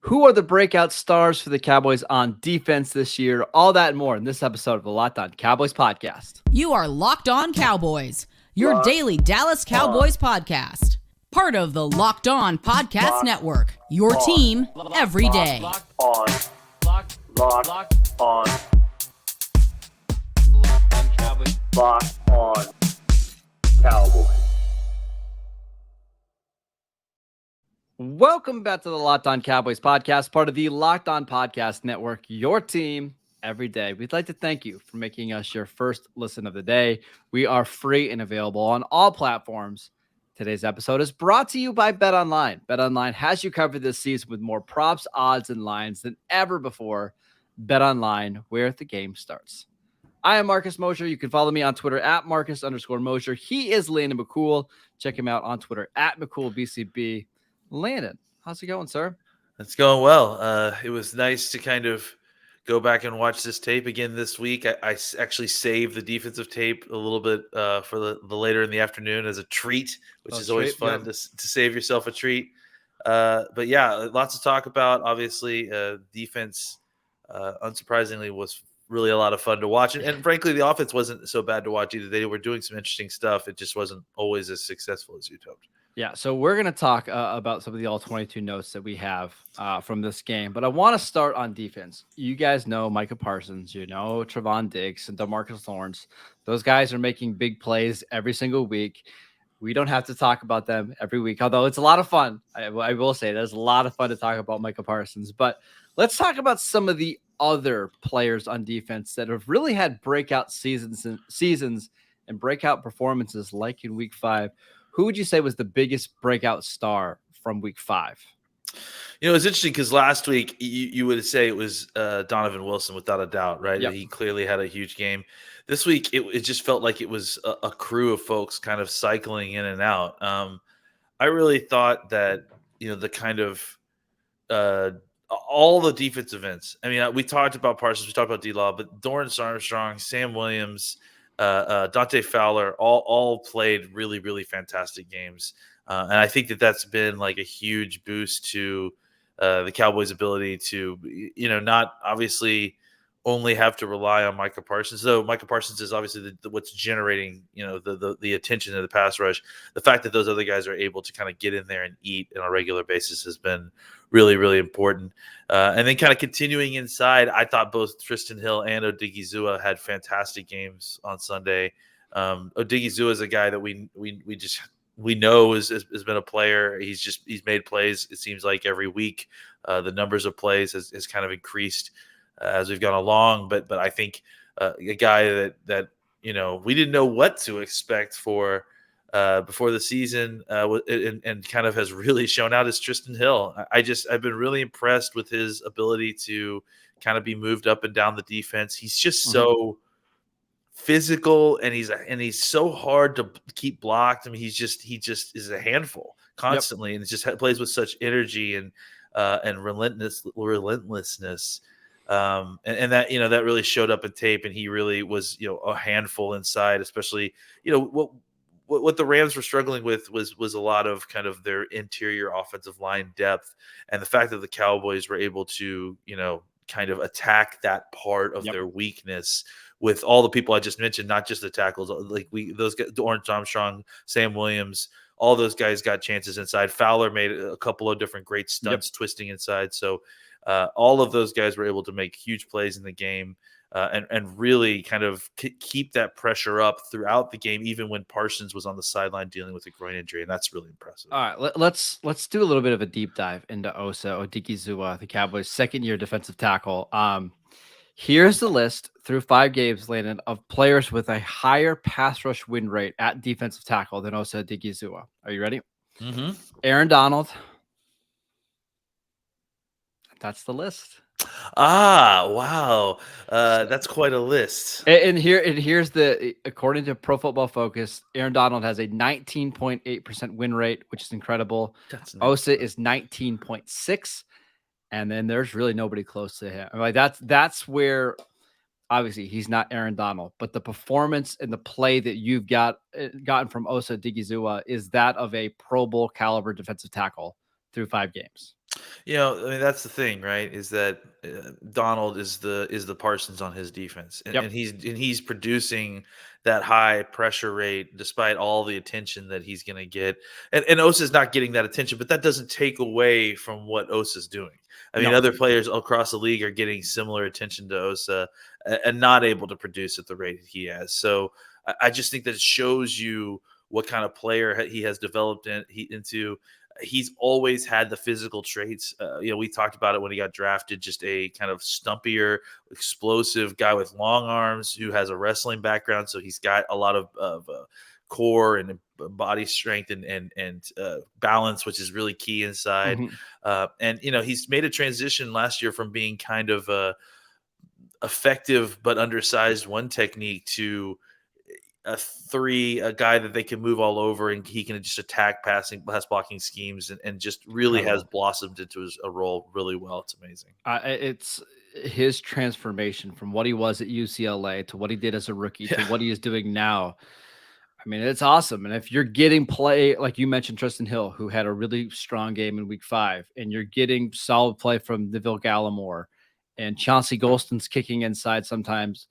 Who are the breakout stars for the Cowboys on defense this year? All that and more in this episode of the Locked On Cowboys podcast. You are Locked On Cowboys, your daily Dallas Cowboys podcast. Part of the Locked On Podcast Network, your team every day. Locked On Cowboys. Locked On Cowboys. Welcome back to the Locked On Cowboys podcast, part of the Locked On Podcast Network, your team every day. We'd like to thank you for making us your first listen of the day. We are free and available on all platforms. Today's episode is brought to you by BetOnline. BetOnline has you covered this season with more props, odds, and lines than ever before. BetOnline, where the game starts. I am Marcus Mosher. You can follow me on Twitter at Marcus_Mosher. He is Landon McCool. Check him out on Twitter at McCoolBCB. Landon, how's it going, sir? It's going well. It was nice to kind of go back and watch this tape again this week. I actually saved the defensive tape a little bit for the later in the afternoon as a treat, which is always fun to save yourself a treat. But yeah, lots to talk about. Obviously, defense, unsurprisingly, was really a lot of fun to watch. And frankly, the offense wasn't so bad to watch either. They were doing some interesting stuff. It just wasn't always as successful as you'd hoped. Yeah, so we're going to talk about some of the all-22 notes that we have from this game. But I want to start on defense. You guys know Micah Parsons. You know Trevon Diggs and DeMarcus Lawrence. Those guys are making big plays every single week. We don't have to talk about them every week, although it's a lot of fun. I will say there's a lot of fun to talk about Micah Parsons. But let's talk about some of the other players on defense that have really had breakout seasons and breakout performances like in Week 5. Who would you say was the biggest breakout star from Week 5? You know, it's interesting because last week you would say it was Donovan Wilson without a doubt, right? Yep. He clearly had a huge game. This week it just felt like it was a crew of folks kind of cycling in and out. I really thought that, you know, the kind of all the defensive ends. I mean, we talked about Parsons, we talked about D-Law, but Dorance Armstrong, Sam Williams, Dante Fowler all played really, really fantastic games. And I think that's been like a huge boost to the Cowboys' ability to, you know, not obviously only have to rely on Micah Parsons, though Micah Parsons is obviously what's generating, you know, the attention of the pass rush. The fact that those other guys are able to kind of get in there and eat on a regular basis has been really, really important. And then kind of continuing inside, I thought both Tristan Hill and Odigizua had fantastic games on Sunday. Odigizua is a guy that we know has been a player. He's made plays, it seems like, every week. The numbers of plays has kind of increased as we've gone along. But I think a guy that you know, we didn't know what to expect for before the season and kind of has really shown out is Tristan Hill. I've been really impressed with his ability to kind of be moved up and down the defense. He's just so physical and he's so hard to keep blocked. I mean, he just is a handful constantly. And just plays with such energy and relentlessness. And that, you know, that really showed up in tape, and he really was, you know, a handful inside, especially, you know, what the Rams were struggling with was a lot of kind of their interior offensive line depth, and the fact that the Cowboys were able to, you know, kind of attack that part of their weakness with all the people I just mentioned, not just the tackles. Like those guys, Dorance Armstrong, Sam Williams, all those guys got chances inside. Fowler made a couple of different great stunts twisting inside. So all of those guys were able to make huge plays in the game. And really kind of keep that pressure up throughout the game, even when Parsons was on the sideline dealing with a groin injury, and that's really impressive. All right, let's do a little bit of a deep dive into Osa Odigizua, the Cowboys' second-year defensive tackle. Here's the list through 5 games, Landon, of players with a higher pass rush win rate at defensive tackle than Osa Odigizua. Are you ready? Mm-hmm. Aaron Donald. That's the list. Wow. That's quite a list. And here's according to Pro Football Focus, Aaron Donald has a 19.8% win rate, which is incredible. Osa is 19.6. And then there's really nobody close to him. Like that's where obviously he's not Aaron Donald, but the performance and the play that you've gotten from Osa Odigizua is that of a Pro Bowl caliber defensive tackle through 5 games. I mean, that's the thing, right? Is that Donald is the Parsons on his defense, and, Yep. and he's producing that high pressure rate despite all the attention that he's going to get. And Osa's not getting that attention, but that doesn't take away from what Osa's doing. I mean, No. other players across the league are getting similar attention to Osa and not able to produce at the rate he has. So I just think that it shows you what kind of player he has developed into. He's always had the physical traits. We talked about it when he got drafted, just a kind of stumpier, explosive guy with long arms who has a wrestling background. So he's got a lot of core and body strength and balance, which is really key inside. Mhm. And he's made a transition last year from being kind of effective but undersized one technique to a guy that they can move all over, and he can just attack pass blocking schemes, and just really has Incredible. blossomed into a role really well. It's amazing. It's his transformation from what he was at UCLA to what he did as a rookie to Yeah. what he is doing now. I mean, it's awesome. And if you're getting play, like you mentioned, Tristan Hill, who had a really strong game in week 5, and you're getting solid play from Neville Gallimore and Chauncey Golston's kicking inside sometimes,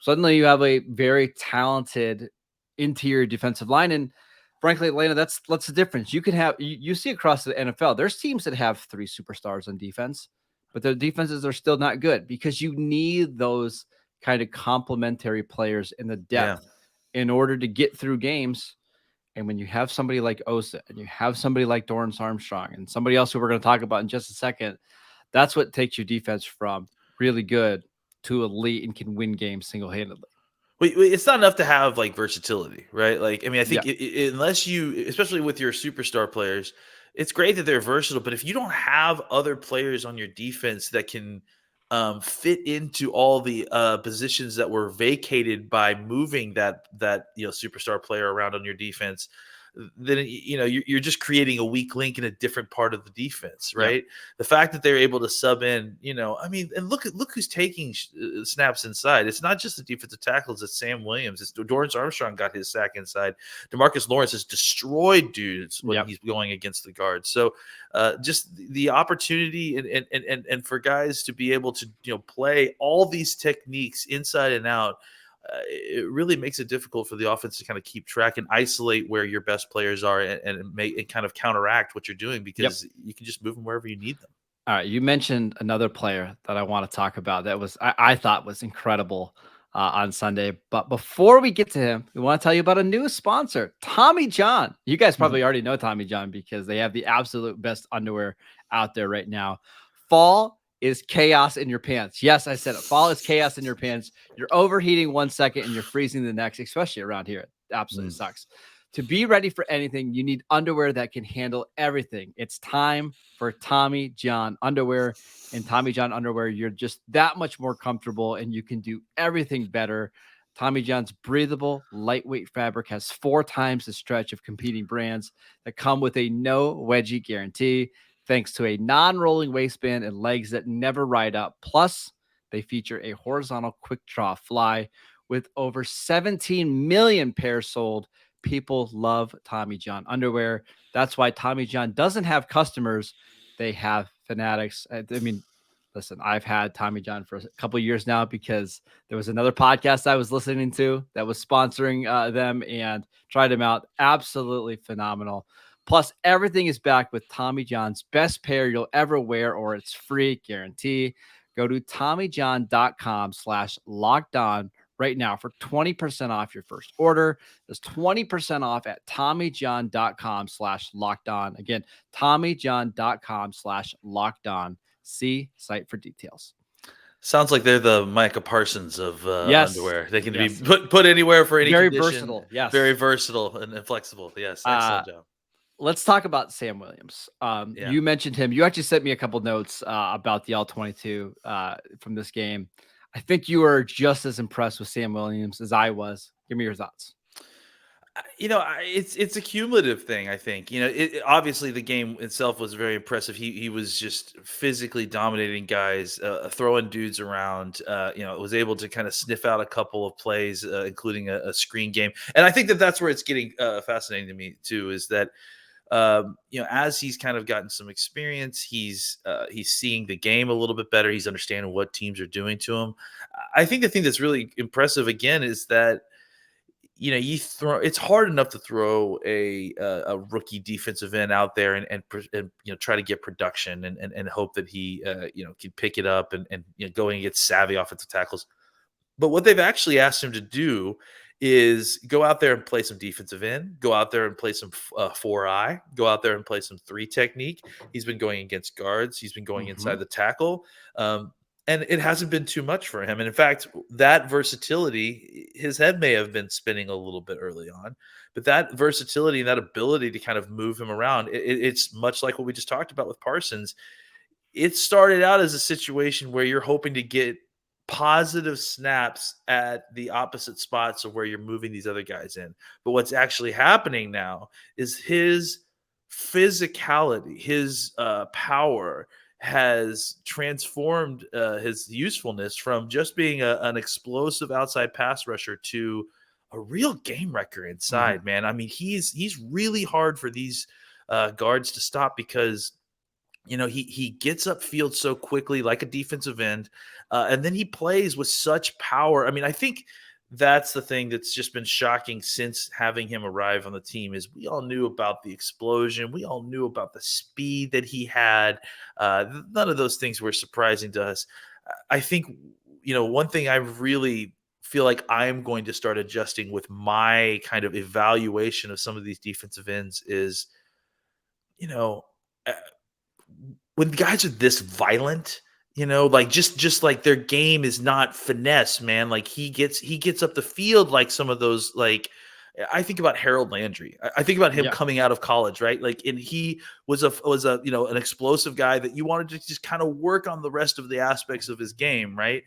suddenly you have a very talented interior defensive line. And frankly, Atlanta, that's the difference. You can have, you see across the NFL, there's teams that have 3 superstars on defense, but their defenses are still not good because you need those kind of complementary players in the Yeah. depth in order to get through games. And when you have somebody like Osa and you have somebody like Dorance Armstrong and somebody else who we're going to talk about in just a second, that's what takes your defense from really good to elite and can win games single-handedly. It's not enough to have like versatility, right? Like, I mean, I Yeah. think unless you, especially with your superstar players, it's great that they're versatile. But if you don't have other players on your defense that can fit into all the positions that were vacated by moving that superstar player around on your defense, then you're just creating a weak link in a different part of the defense, Yep. right? The fact that they're able to sub in, I mean, and look who's taking snaps inside. It's not just the defensive tackles; it's Sam Williams. It's Dorance Armstrong got his sack inside. DeMarcus Lawrence has destroyed dudes when Yep. he's going against the guard. So just the opportunity and for guys to be able to play all these techniques inside and out. It really makes it difficult for the offense to kind of keep track and isolate where your best players are and make it kind of counteract what you're doing because you can just move them wherever you need them. All right. You mentioned another player that I want to talk about that was, I thought was incredible on Sunday. But before we get to him, we want to tell you about a new sponsor, Tommy John. You guys probably already know Tommy John because they have the absolute best underwear out there right now. Fall is chaos in your pants. Yes, I said it. Fall is chaos in your pants. You're overheating 1 second and you're freezing the next, especially around here. It absolutely sucks. To be ready for anything, you need underwear that can handle everything. It's time for Tommy John underwear. And Tommy John underwear, you're just that much more comfortable and you can do everything better. Tommy John's breathable, lightweight fabric has 4 times the stretch of competing brands that come with a no wedgie guarantee. Thanks to a non-rolling waistband and legs that never ride up. Plus, they feature a horizontal quick draw fly with over 17 million pairs sold. People love Tommy John underwear. That's why Tommy John doesn't have customers. They have fanatics. I mean, listen, I've had Tommy John for a couple of years now because there was another podcast I was listening to that was sponsoring them and tried them out. Absolutely phenomenal. Plus, everything is back with Tommy John's best pair you'll ever wear, or it's free guarantee. Go to TommyJohn.com/lockedon right now for 20% off your first order. There's 20% off at TommyJohn.com/lockedon. Again, TommyJohn.com/lockedon. See site for details. Sounds like they're the Micah Parsons of Yes. underwear. They can Yes. be put anywhere for any Very condition. versatile. Yes. Very versatile and flexible. Yes, excellent job. Let's talk about Sam Williams. Yeah. You mentioned him. You actually sent me a couple notes about the All-22 from this game. I think you were just as impressed with Sam Williams as I was. Give me your thoughts. It's a cumulative thing. I think obviously the game itself was very impressive. He was just physically dominating guys, throwing dudes around. Was able to kind of sniff out a couple of plays, including a screen game. And I think that's where it's getting fascinating to me too. Is that as he's kind of gotten some experience, he's seeing the game a little bit better. He's understanding what teams are doing to him. I think the thing that's really impressive again is that it's hard enough to throw a rookie defensive end out there and try to get production and hope that he can pick it up and going and get savvy offensive tackles. But what they've actually asked him to do is go out there and play some defensive end, go out there and play some 4-eye, go out there and play some 3 technique. He's been going against guards. He's been going inside the tackle. And it hasn't been too much for him. And in fact, that versatility, his head may have been spinning a little bit early on, but that versatility and that ability to kind of move him around, it's much like what we just talked about with Parsons. It started out as a situation where you're hoping to get positive snaps at the opposite spots of where you're moving these other guys in. But what's actually happening now is his physicality, his power has transformed his usefulness from just being an explosive outside pass rusher to a real game wrecker inside, man. I mean, he's really hard for these guards to stop because he gets upfield so quickly like a defensive end, and then he plays with such power. I mean, I think that's the thing that's just been shocking since having him arrive on the team is we all knew about the explosion. We all knew about the speed that he had. None of those things were surprising to us. I think, one thing I really feel like I'm going to start adjusting with my kind of evaluation of some of these defensive ends is, when guys are this violent, like just like their game is not finesse, man. Like he gets up the field like some of those, like I think about Harold Landry. I think about him coming out of college, right? Like, and he was an explosive guy that you wanted to just kind of work on the rest of the aspects of his game, right?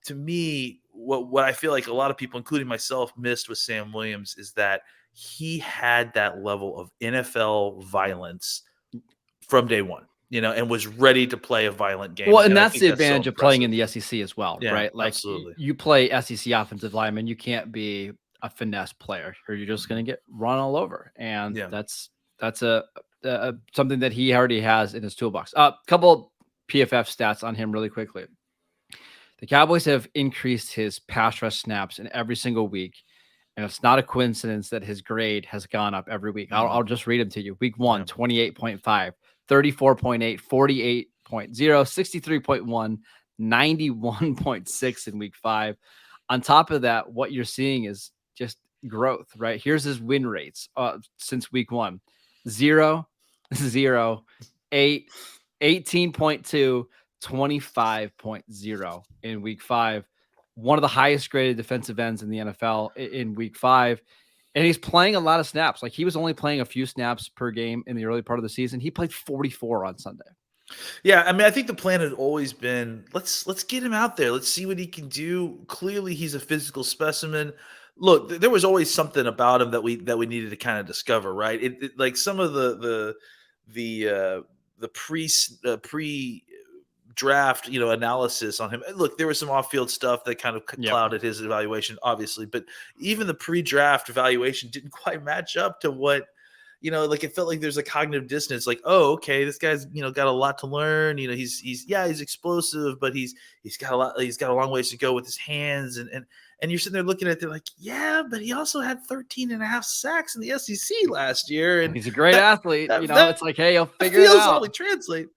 To me, what I feel like a lot of people, including myself, missed with Sam Williams is that he had that level of NFL violence from day one. And was ready to play a violent game. Well, and that's the advantage of playing in the SEC as well, Yeah, right? Like absolutely. you play SEC offensive lineman, you can't be a finesse player, or you're just going to get run all over. And that's a something that he already has in his toolbox. Couple PFF stats on him really quickly. The Cowboys have increased his pass rush snaps in every single week. And it's not a coincidence that his grade has gone up every week. I'll just read them to you. Week 1, 28.5. 34.8, 48.0, 63.1, 91.6 in week 5. On top of that, what you're seeing is just growth, right? Here's his win rates since week 1. 0, 0, 8, 18.2, 25.0 in week 5. One of the highest graded defensive ends in the NFL in week 5. And he's playing a lot of snaps. Like he was only playing a few snaps per game in the early part of the season. He played 44 on Sunday. Yeah, I mean, I think the plan had always been let's get him out there. Let's see what he can do. Clearly, he's a physical specimen. Look, there was always something about him that we needed to kind of discover, right? It like some of the pre draft analysis on him. Look, there was some off-field stuff that kind of clouded his evaluation, obviously, but even the pre-draft evaluation didn't quite match up to what like it felt like there's a cognitive dissonance. Like, oh, okay, this guy's got a lot to learn. He's explosive, but he's got a long ways to go with his hands, and you're sitting there looking at it like, yeah, but he also had 13.5 sacks in the SEC last year, and he's a great athlete. It's like, hey, he'll figure it out. Only translate.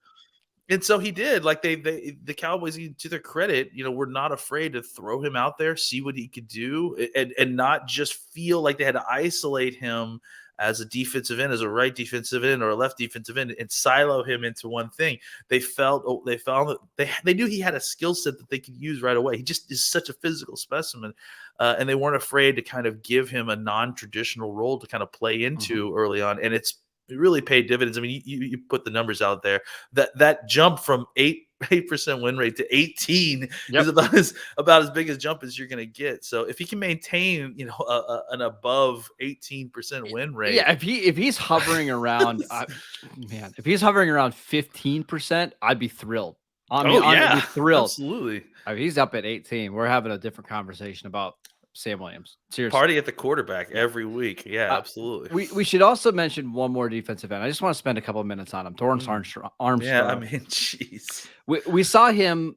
And so he did. Like the Cowboys, to their credit, were not afraid to throw him out there, see what he could do, and not just feel like they had to isolate him as a defensive end, as a right defensive end or a left defensive end, and silo him into one thing. They found that they knew he had a skill set that they could use right away. He just is such a physical specimen, and they weren't afraid to kind of give him a non-traditional role to kind of play into early on, and it really paid dividends. I mean, you put the numbers out there. That jump from 8% win rate to 18 is about as big a jump as you're going to get. So if he can maintain, an above 18% win rate, if he's hovering around, if he's hovering around 15%, I'd be thrilled. I'd be thrilled. Absolutely. I mean, he's up at 18. We're having a different conversation about Sam Williams. Seriously. Party at the quarterback every week. Yeah, absolutely. We should also mention one more defensive end. I just want to spend a couple of minutes on him. Dorance Armstrong. Yeah, I mean, jeez. We saw him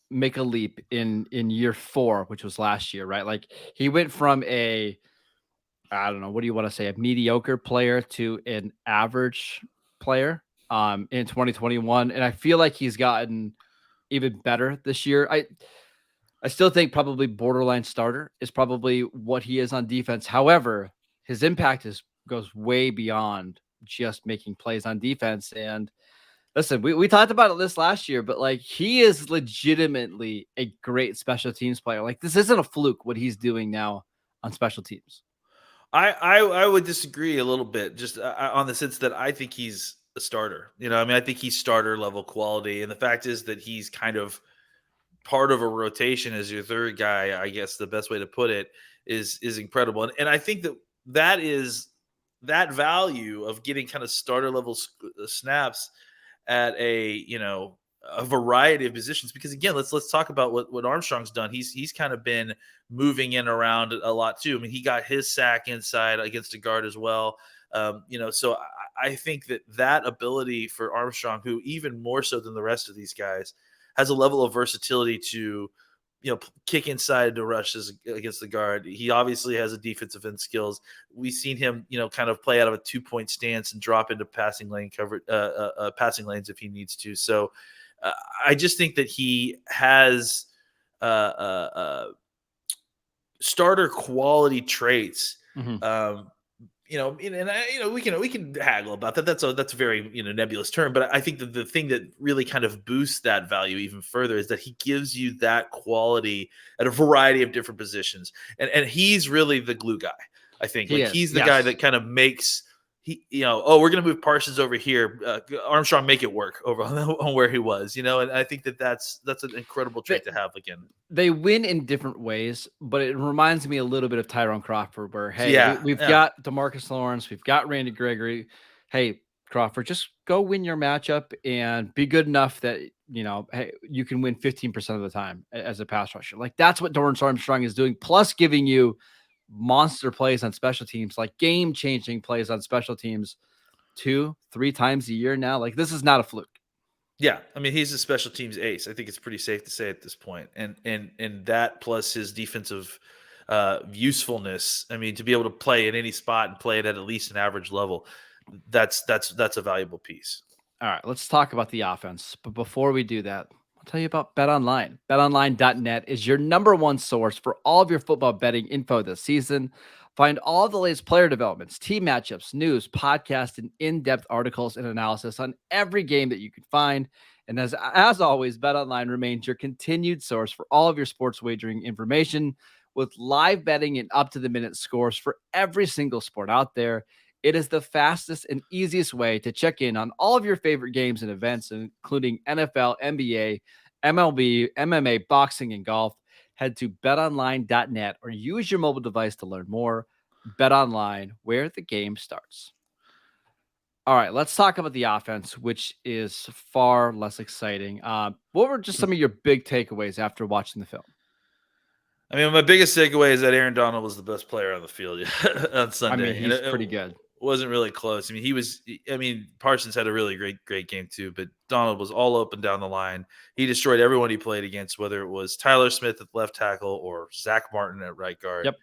make a leap in year 4, which was last year, right? Like he went from I don't know, what do you want to say, a mediocre player to an average player in 2021. And I feel like he's gotten even better this year. I still think probably borderline starter is probably what he is on defense. However, his impact goes way beyond just making plays on defense. And listen, we talked about this last year, but like he is legitimately a great special teams player. Like this isn't a fluke what he's doing now on special teams. I would disagree a little bit, just on the sense that I think he's a starter. You know, I mean, I think he's starter level quality, and the fact is that he's kind of part of a rotation as your third guy. I guess the best way to put it is incredible, and I think that is that value of getting kind of starter level snaps at a variety of positions, because again, let's talk about what Armstrong's done. He's kind of been moving in around a lot too. I mean, he got his sack inside against a guard as well. So I think that ability for Armstrong, who even more so than the rest of these guys, has a level of versatility to, kick inside to rushes against the guard. He obviously has a defensive end skills. We've seen him, kind of play out of a 2-point stance and drop into passing lanes if he needs to. So I just think that he has starter quality traits. Mm-hmm. We can haggle about that. That's a very nebulous term, but I think that the thing that really kind of boosts that value even further is that he gives you that quality at a variety of different positions, and he's really the glue guy. I think he's the guy that kind of makes we're going to move Parsons over here. Armstrong, make it work over on where he was, and I think that's an incredible trait to have again. They win in different ways, but it reminds me a little bit of Tyrone Crawford, where, we've got DeMarcus Lawrence, we've got Randy Gregory. Hey, Crawford, just go win your matchup and be good enough that, hey, you can win 15% of the time as a pass rusher. Like that's what Dorance Armstrong is doing, plus giving you monster plays on special teams, like game-changing plays on special teams 2-3 times a year now. Like this is not a fluke. Yeah, I mean, he's a special teams ace. I think it's pretty safe to say at this point. And that plus his defensive usefulness. I mean, to be able to play in any spot and play it at least an average level, that's a valuable piece. All right, let's talk about the offense. But before we do that, I'll tell you about BetOnline. BetOnline.net is your number one source for all of your football betting info this season. Find all the latest player developments, team matchups, news, podcasts, and in-depth articles and analysis on every game that you can find. And as always, BetOnline remains your continued source for all of your sports wagering information, with live betting and up-to-the-minute scores for every single sport out there. It is the fastest and easiest way to check in on all of your favorite games and events, including NFL, NBA, MLB, MMA, boxing, and golf. Head to betonline.net or use your mobile device to learn more. BetOnline, where the game starts. All right, let's talk about the offense, which is far less exciting. What were just some of your big takeaways after watching the film? I mean, my biggest takeaway is that Aaron Donald was the best player on the field on Sunday. I mean, he's pretty good. Wasn't really close. I mean, Parsons had a really great game too, but Donald was all up and down the line. He destroyed everyone he played against, whether it was Tyler Smith at left tackle or Zach Martin at right guard. Yep.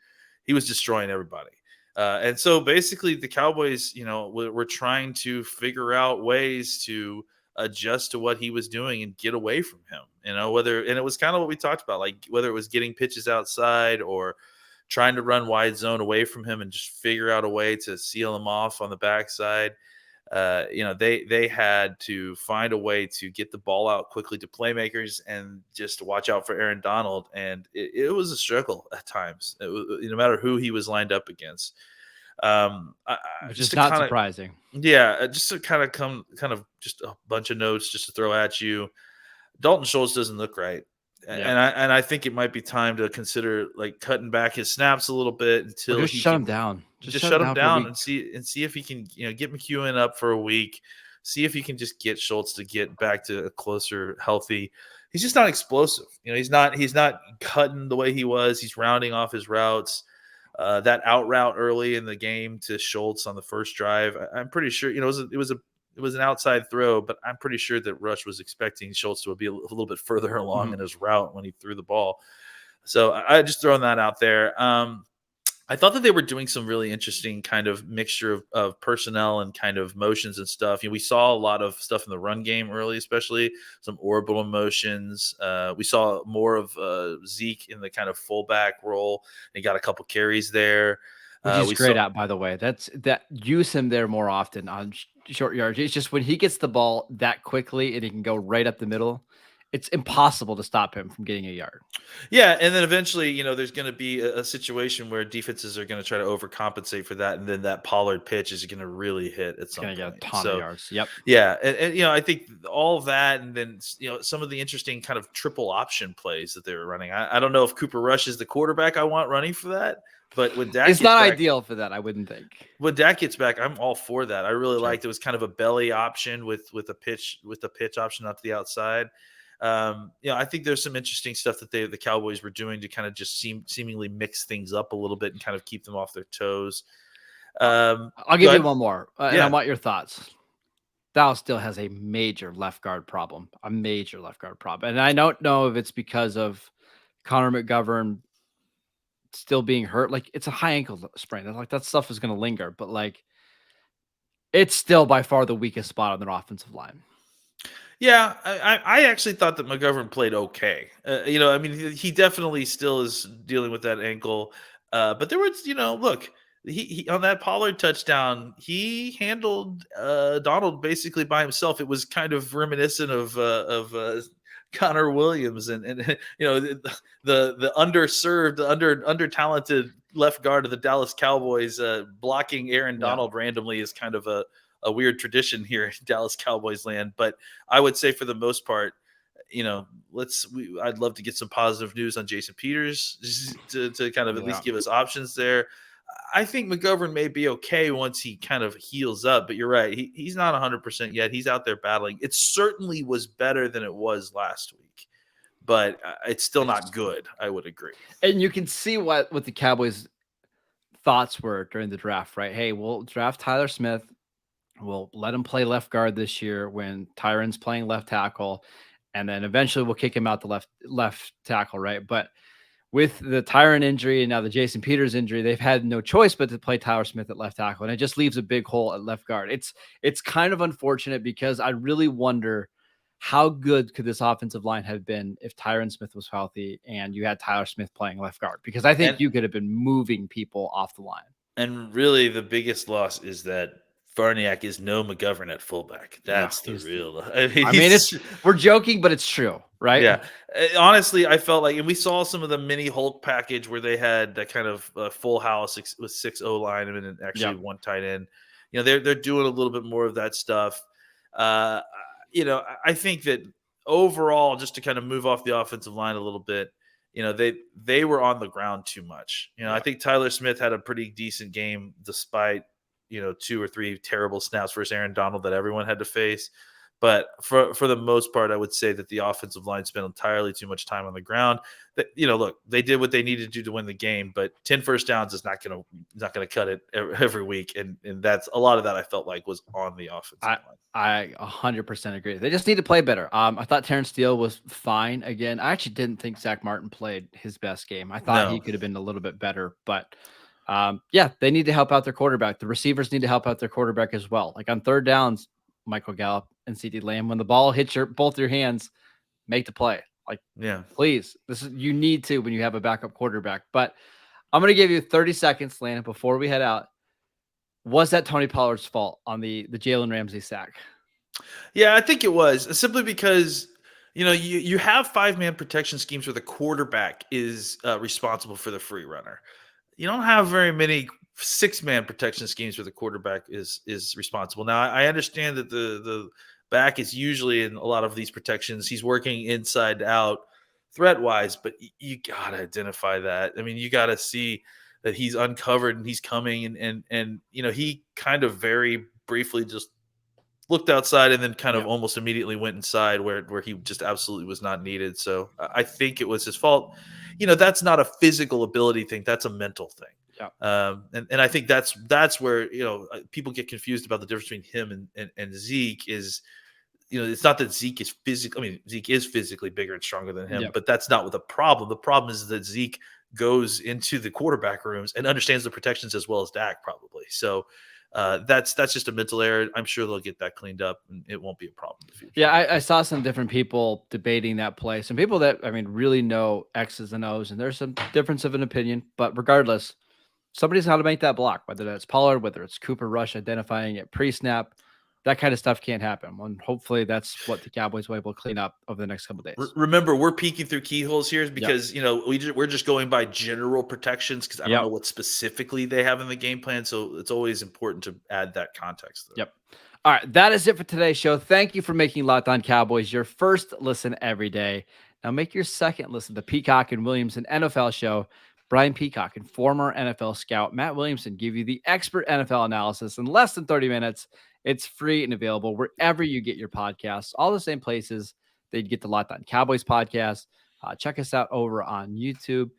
He was destroying everybody. And so basically the Cowboys, were trying to figure out ways to adjust to what he was doing and get away from him, and it was kind of what we talked about, like whether it was getting pitches outside or trying to run wide zone away from him and just figure out a way to seal him off on the backside. They had to find a way to get the ball out quickly to playmakers and just watch out for Aaron Donald. And it was a struggle at times, no matter who he was lined up against. Which is not surprising. Yeah, just to kind of just a bunch of notes just to throw at you. Dalton Schultz doesn't look right. Yeah. And I think it might be time to consider like cutting back his snaps a little bit until he shut him down. Just shut him down and see if he can get McCool up for a week. See if he can just get Schultz to get back to a closer, healthy. he's just not explosive. He's not cutting the way he was. He's rounding off his routes. That out route early in the game to Schultz on the first drive, I'm pretty sure, it was an outside throw, but I'm pretty sure that Rush was expecting Schultz to be a little bit further along in his route when he threw the ball. So I just throwing that out there. I thought that they were doing some really interesting kind of mixture of personnel and kind of motions and stuff. We saw a lot of stuff in the run game early, especially some orbital motions. We saw more of Zeke in the kind of fullback role. He got a couple carries there. Which is great out, by the way. Use him there more often on short yards. It's just when he gets the ball that quickly and he can go right up the middle, it's impossible to stop him from getting a yard. Yeah, and then eventually, there's going to be a situation where defenses are going to try to overcompensate for that, and then that Pollard pitch is going to really hit at some point. Going to get a ton of yards. Yep. Yeah, and I think all of that, and then some of the interesting kind of triple option plays that they were running. I don't know if Cooper Rush is the quarterback I want running for that. But when Dak it's not ideal for that, I wouldn't think. When Dak gets back, I'm all for that. I really liked it. Was kind of a belly option with a pitch option out to the outside. I think there's some interesting stuff that the Cowboys were doing to kind of just seemingly mix things up a little bit and kind of keep them off their toes. I'll give you one more, and I want your thoughts. Dallas still has a major left guard problem, and I don't know if it's because of Connor McGovern still being hurt. Like, it's a high ankle sprain. Like, that stuff is going to linger, but like, it's still by far the weakest spot on their offensive line. Yeah, I actually thought that McGovern played okay. He definitely still is dealing with that ankle. But there was, look, he on that Pollard touchdown, he handled Donald basically by himself. It was kind of reminiscent of Connor Williams and the underserved, under talented left guard of the Dallas Cowboys blocking Aaron Donald randomly is kind of a weird tradition here in Dallas Cowboys land. But I would say for the most part, I'd love to get some positive news on Jason Peters to kind of at least give us options there. I think McGovern may be okay once he kind of heals up, but you're right. He's not 100% yet. He's out there battling. It certainly was better than it was last week, but it's still not good. I would agree. And you can see what the Cowboys' thoughts were during the draft, right? Hey, we'll draft Tyler Smith. We'll let him play left guard this year when Tyron's playing left tackle, and then eventually we'll kick him out the left tackle, right? But with the Tyron injury and now the Jason Peters injury, they've had no choice but to play Tyler Smith at left tackle, and it just leaves a big hole at left guard. It's kind of unfortunate because I really wonder how good could this offensive line have been if Tyron Smith was healthy and you had Tyler Smith playing left guard, because I think you could have been moving people off the line. And really the biggest loss is that Farniak is no McGovern at fullback. That's the real. We're joking, but it's true, right? Yeah. Honestly, I felt like, and we saw some of the mini Hulk package where they had that kind of full house with 6 O-linemen and actually one tight end. They're doing a little bit more of that stuff. I think that overall, just to kind of move off the offensive line a little bit, they were on the ground too much. I think Tyler Smith had a pretty decent game despite 2 or 3 terrible snaps versus Aaron Donald that everyone had to face. But for the most part, I would say that the offensive line spent entirely too much time on the ground. That, look, they did what they needed to do to win the game, but 10 first downs is not going to cut it every week, and that's a lot of that I felt like was on the offensive line. I 100% agree. They just need to play better. I thought Terrence Steele was fine again. I actually didn't think Zach Martin played his best game. I thought he could have been a little bit better, but they need to help out their quarterback. The receivers need to help out their quarterback as well. Like on third downs, Michael Gallup and CeeDee Lamb, when the ball hits both your hands, make the play. Please, you need to when you have a backup quarterback. But I'm going to give you 30 seconds, Landon, before we head out. Was that Tony Pollard's fault on the Jalen Ramsey sack? Yeah, I think it was, simply because you have 5-man protection schemes where the quarterback is responsible for the free runner. You don't have very many 6-man protection schemes where the quarterback is responsible. Now, I understand that the back is usually in a lot of these protections. He's working inside out threat-wise, but you got to identify that. I mean, you got to see that he's uncovered and he's coming, and he kind of very briefly just looked outside and then kind of almost immediately went inside where he just absolutely was not needed. So I think it was his fault. That's not a physical ability thing. That's a mental thing. Yeah. And I think that's where, people get confused about the difference between him and Zeke is, it's not that Zeke is physically, I mean, Zeke is physically bigger and stronger than him, but that's not what the problem. The problem is that Zeke goes into the quarterback rooms and understands the protections as well as Dak probably. So that's just a mental error. I'm sure they'll get that cleaned up and it won't be a problem in the future. Yeah, I saw some different people debating that play. Some people that, really know X's and O's, and there's some difference of an opinion. But regardless, somebody's got to make that block, whether that's Pollard, whether it's Cooper Rush identifying it pre-snap. That kind of stuff can't happen. And hopefully that's what the Cowboys will be able to clean up over the next couple of days. Remember, we're peeking through keyholes here because, we're just going by general protections because I don't know what specifically they have in the game plan. So it's always important to add that context. Yep. All right. That is it for today's show. Thank you for making Locked On Cowboys your first listen every day. Now make your second listen to Peacock and Williamson NFL show. Brian Peacock and former NFL scout Matt Williamson give you the expert NFL analysis in less than 30 minutes. It's free and available wherever you get your podcasts, all the same places that you get the Locked On Cowboys podcast. Check us out over on YouTube.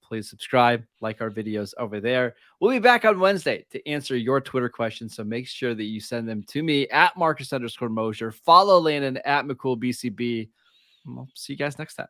Please subscribe, like our videos over there. We'll be back on Wednesday to answer your Twitter questions. So make sure that you send them to me at Marcus_Mosher. Follow Landon at McCool BCB. We'll see you guys next time.